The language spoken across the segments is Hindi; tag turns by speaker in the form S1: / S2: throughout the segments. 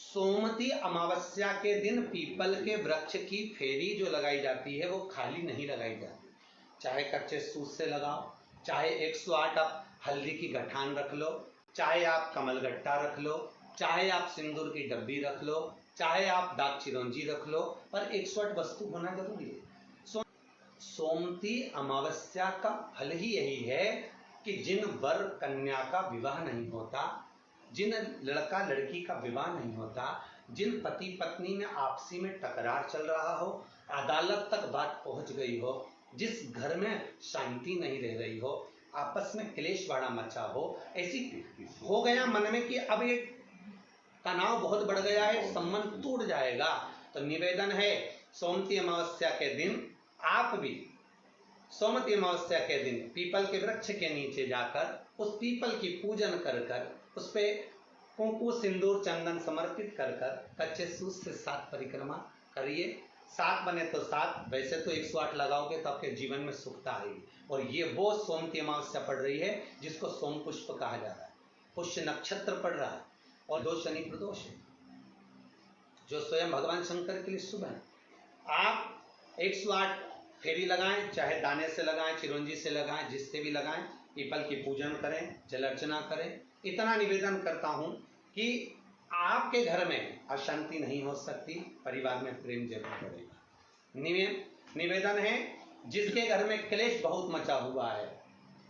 S1: सोमवती अमावस्या के दिन पीपल के वृक्ष की फेरी जो लगाई जाती है वो खाली नहीं लगाई जाती। चाहे कच्चे सूत से लगाओ, चाहे 108 आप हल्दी की गठान रख लो, चाहे आप कमलगट्टा रख लो, चाहे आप सिंदूर की डब्बी रख लो, चाहे आप दाग चिरौंजी रख लो, पर 108 वस्तु होना जरूरी है। सोमवती अमावस्या का फल ही यही है कि जिन वर कन्या का विवाह नहीं होता, जिन लड़का लड़की का विवाह नहीं होता, जिन पति पत्नी में आपसी में टकरार चल रहा हो, अदालत तक बात पहुंच गई हो, जिस घर में शांति नहीं रह रही हो, आपस में क्लेश बड़ा मचा हो, ऐसी हो गया मन में कि अब ये तनाव बहुत बढ़ गया है, संबंध टूट जाएगा, तो निवेदन है सोमवती अमावस्या के दिन आप भी सोमवती अमावस्या के दिन पीपल के वृक्ष के नीचे जाकर उस पीपल की पूजन कर कर उस पे कुंकु सिंदूर चंदन समर्पित कर कर कच्चे सूत से 7 परिक्रमा करिए। 7 बने तो 7, वैसे तो 108 लगाओगे तो आपके जीवन में सुखता आएगी। और ये वो सोमवती अमावस्या पड़ रही है जिसको सोम पुष्प कहा जा रहा है, पुष्य नक्षत्र पड़ रहा है और 2 शनि प्रदोष है जो स्वयं भगवान शंकर के लिए शुभ है। आप 108 फेरी लगाएं, चाहे दाने से लगाएं, चिरौंजी से लगाएं, जिससे भी लगाएं, पीपल की पूजन करें, जल अर्चना करें। इतना निवेदन करता हूं कि आपके घर में अशांति नहीं हो सकती, परिवार में प्रेम जरूर बढ़ेगा। निवेदन है जिसके घर में क्लेश बहुत मचा हुआ है,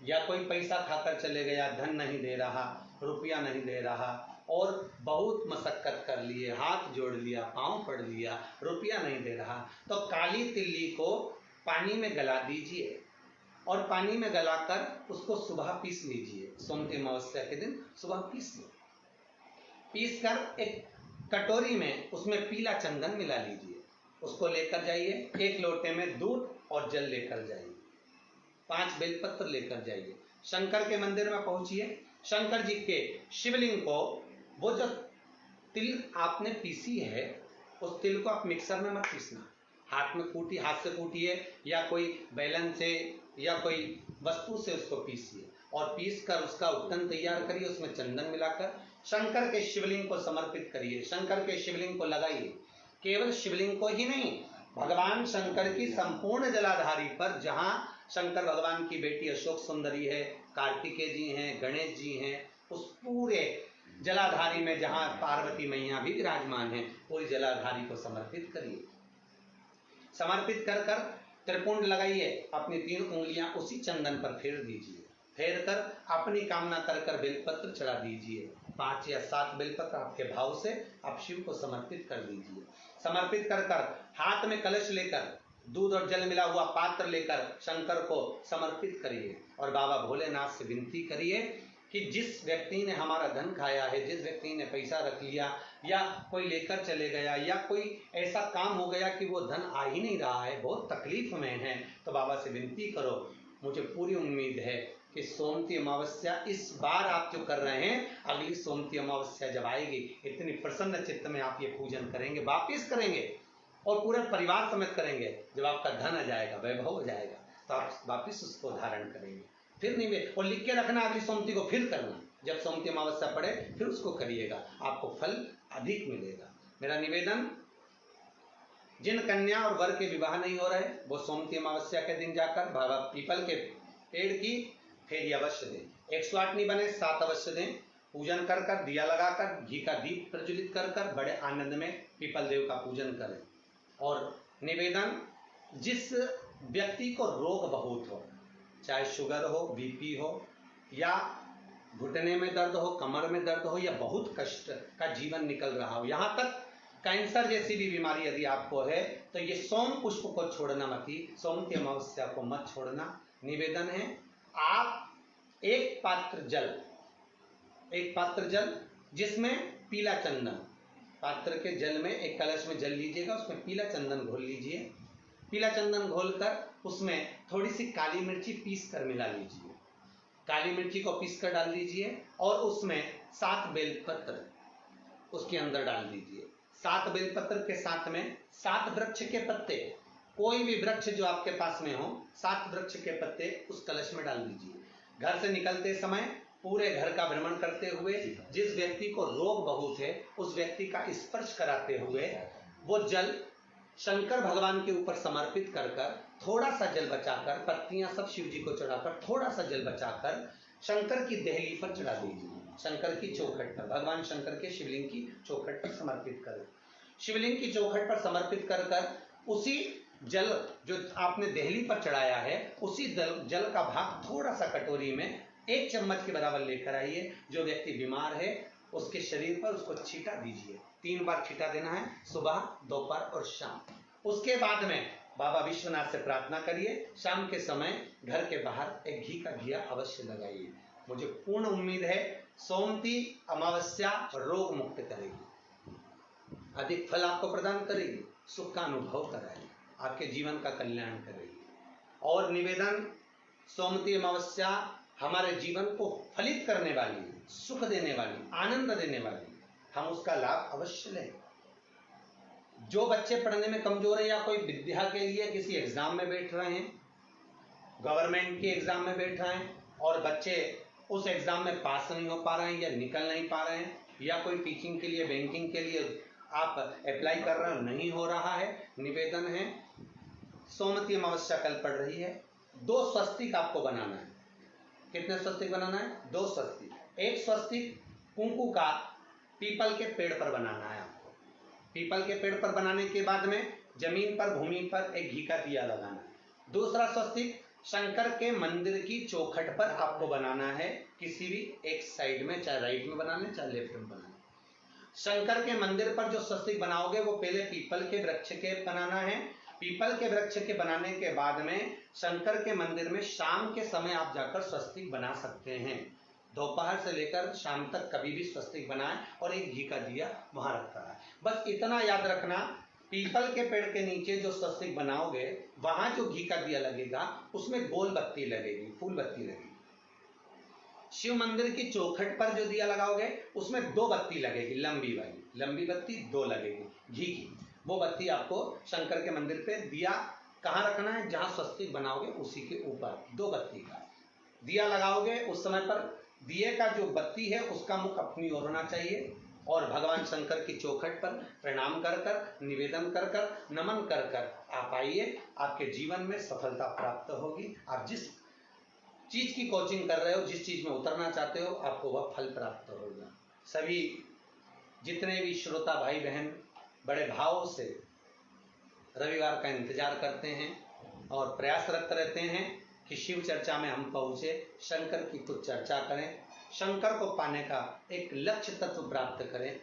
S1: या कोई पैसा खाकर चले गया, धन नहीं दे रहा, रुपया नहीं दे रहा, और बहुत मशक्कत कर लिए, हाथ जोड़ लिया, पांव पड़ लिया, रुपया नहीं दे रहा, तो काली तिल्ली को पानी में गला दीजिए और पानी में गलाकर उसको सुबह पीस लीजिए। सोमवती अमावस्या के दिन सुबह पीस लो, पीस कर एक कटोरी में उसमें पीला चंदन मिला लीजिए, उसको लेकर जाइए, 1 लोटे में दूध और जल लेकर जाइए, 5 बेलपत्र लेकर जाइए, शंकर के मंदिर में पहुंचिए, शंकर जी के शिवलिंग को, वो जो तिल आपने पीसी है उस तिल को आप मिक्सर में मत पीसना, हाथ से कूटिए या कोई बैलन से या कोई वस्तु से उसको पीसिए और पीस कर उसका उत्तन तैयार करिए, उसमें चंदन मिलाकर शंकर के शिवलिंग को समर्पित करिए, शंकर के शिवलिंग को लगाइए। केवल शिवलिंग को ही नहीं, भगवान शंकर की संपूर्ण जलाधारी पर, जहां शंकर भगवान की बेटी अशोक सुंदरी है, कार्तिकेय जी हैं, गणेश जी हैं, उस पूरे जलाधारी में जहां पार्वती मैया भी विराजमान है, पूरी जलाधारी को समर्पित करिए। समर्पित कर कर त्रिपुंड लगाइए, अपनी 3 उंगलियां उसी चंदन पर फेर दीजिए, फेर कर अपनी कामना कर कर बेलपत्र चढ़ा दीजिए, 5 या 7 बेलपत्र आपके भाव से आप शिव को समर्पित कर दीजिए। समर्पित कर कर हाथ में कलश लेकर दूध और जल मिला हुआ पात्र लेकर शंकर को समर्पित करिए और बाबा भोलेनाथ से विनती करिए कि जिस व्यक्ति ने हमारा धन खाया है, जिस व्यक्ति ने पैसा रख लिया या कोई लेकर चले गया या कोई ऐसा काम हो गया कि वो धन आ ही नहीं रहा है, बहुत तकलीफ में है, तो बाबा से विनती करो। मुझे पूरी उम्मीद है कि सोमवती अमावस्या इस बार आप जो कर रहे हैं, अगली सोमवती अमावस्या जब आएगी, इतनी प्रसन्न चित्त में आप ये पूजन करेंगे, वापिस करेंगे और पूरे परिवार समेत करेंगे। जब आपका धन आ जाएगा, वैभव हो जाएगा, तो आप वापिस उसको धारण करेंगे। फिर नहीं, और लिख के रखना, अगली सोमवती को फिर करना, जब सोमवती अमावस्या पड़े फिर उसको करिएगा, आपको फल अधिक मिलेगा। मेरा निवेदन, जिन कन्या और वर के विवाह नहीं हो रहे, वो सोमवती अमावस्या के दिन जाकर बाबा पीपल के पेड़ की फेरी अवश्य दें। 108 नहीं बने 7 अवश्य दें। पूजन कर कर, दिया लगाकर, घी का दीप प्रज्वलित कर कर बड़े आनंद में पीपल देव का पूजन करें। और निवेदन, जिस व्यक्ति को रोग बहुत हो, चाहे शुगर हो, बीपी हो, या घुटने में दर्द हो, कमर में दर्द हो, या बहुत कष्ट का जीवन निकल रहा हो, यहाँ तक कैंसर जैसी भी बीमारी यदि आपको है, तो ये सोम पुष्प को छोड़ना मत ही, सोमवती अमावस्या को मत छोड़ना। निवेदन है, आप एक पात्र जल जिसमें पीला चंदन, पात्र के जल में एक कलश में जल लीजिएगा, उसमें पीला चंदन घोल लीजिए, पीला चंदन घोलकर उसमें थोड़ी सी काली मिर्ची पीस कर मिला लीजिए, काली मिर्ची को पीस कर डाल दीजिए और उसमें 7 बेलपत्र उसके अंदर डाल दीजिए। 7 बेलपत्र के साथ में 7 वृक्ष के पत्ते, कोई भी वृक्ष जो आपके पास में हो, 7 वृक्ष के पत्ते उस कलश में डाल दीजिए। घर से निकलते समय पूरे घर का भ्रमण करते हुए जिस व्यक्ति को रोग बहुत है उस व्यक्ति का स्पर्श कराते हुए वो जल शंकर भगवान के ऊपर समर्पित कर कर थोड़ा सा जल बचाकर, पत्तियां सब शिव जी को चढ़ाकर थोड़ा सा जल बचाकर शंकर की देहली पर चढ़ा दीजिए, शंकर की चौखट पर, भगवान शंकर के शिवलिंग की चौखट पर समर्पित करें। शिवलिंग की चौखट पर समर्पित कर कर उसी जल जो आपने देहली पर चढ़ाया है उसी जल का भाग थोड़ा सा कटोरी में 1 चम्मच के बराबर लेकर आइए। जो व्यक्ति बीमार है उसके शरीर पर उसको छींटा दीजिए। 3 बार छींटा देना है, सुबह, दोपहर और शाम। उसके बाद में बाबा विश्वनाथ से प्रार्थना करिए। शाम के समय घर के बाहर एक घी का दिया अवश्य लगाइए। मुझे पूर्ण उम्मीद है सोमती अमावस्या रोग मुक्त करेगी, अधिक फल आपको प्रदान करेगी, सुख का अनुभव कराएगी, आपके जीवन का कल्याण करेगी। और निवेदन, सोमती अमावस्या हमारे जीवन को फलित करने वाली, सुख देने वाली, आनंद देने वाली, हम उसका लाभ अवश्य लें। जो बच्चे पढ़ने में कमजोर है या कोई विद्या के लिए किसी एग्जाम में बैठ रहे हैं, गवर्नमेंट के एग्जाम में बैठ रहे हैं और बच्चे उस एग्जाम में पास नहीं हो पा रहे हैं या निकल नहीं पा रहे हैं, या कोई टीचिंग के लिए, बैंकिंग के लिए आप अप्लाई कर रहे हो, नहीं हो रहा है, निवेदन है सोमती अमावस्या कल पड़ रही है, 2 स्वस्तिक आपको बनाना है। कितने स्वस्तिक बनाना है? 2 स्वस्तिक। एक स्वस्तिक कुंकू का पीपल के पेड़ पर बनाना है आपको। पीपल के पेड़ पर बनाने के बाद में जमीन पर, भूमि पर एक घी का दिया लगाना है। दूसरा स्वस्तिक शंकर के मंदिर की चौखट पर आपको बनाना है, किसी भी एक साइड में, चाहे राइट में बना लें चाहे लेफ्ट में बना लें। शंकर के मंदिर पर जो स्वस्तिक बनाओगे वो पहले पीपल के वृक्ष के बनाना है। पीपल के वृक्ष के बनाने के बाद में शंकर के मंदिर में शाम के समय आप जाकर स्वस्तिक बना सकते हैं। दोपहर से लेकर शाम तक कभी भी स्वस्तिक बनाएं और एक घी का दिया वहां रखा है। बस इतना याद रखना, पीपल के पेड़ के नीचे जो स्वस्तिक बनाओगे वहां जो घी का दिया लगेगा उसमें गोल बत्ती लगेगी, फूल बत्ती लगेगी। शिव मंदिर की चौखट पर जो दिया लगाओगे उसमें 2 बत्ती लगेगी, लंबी वाली, लंबी बत्ती 2 लगेगी घी की। वो बत्ती आपको शंकर के मंदिर पे दिया कहाँ रखना है? जहां स्वस्तिक बनाओगे उसी के ऊपर 2 बत्ती का दिया लगाओगे। उस समय पर दिए का जो बत्ती है उसका मुख अपनी ओर होना चाहिए और भगवान शंकर की चौखट पर प्रणाम कर कर, निवेदन कर कर, नमन कर कर आप आइए। आपके जीवन में सफलता प्राप्त होगी। आप जिस चीज की कोचिंग कर रहे हो, जिस चीज में उतरना चाहते हो, आपको वह फल प्राप्त होगा। सभी जितने भी श्रोता भाई बहन बड़े भाव से रविवार का इंतजार करते हैं और प्रयासरत रहते हैं कि शिव चर्चा में हम पहुंचे, शंकर की कुछ चर्चा करें, शंकर को पाने का एक लक्ष्य तत्व प्राप्त करें।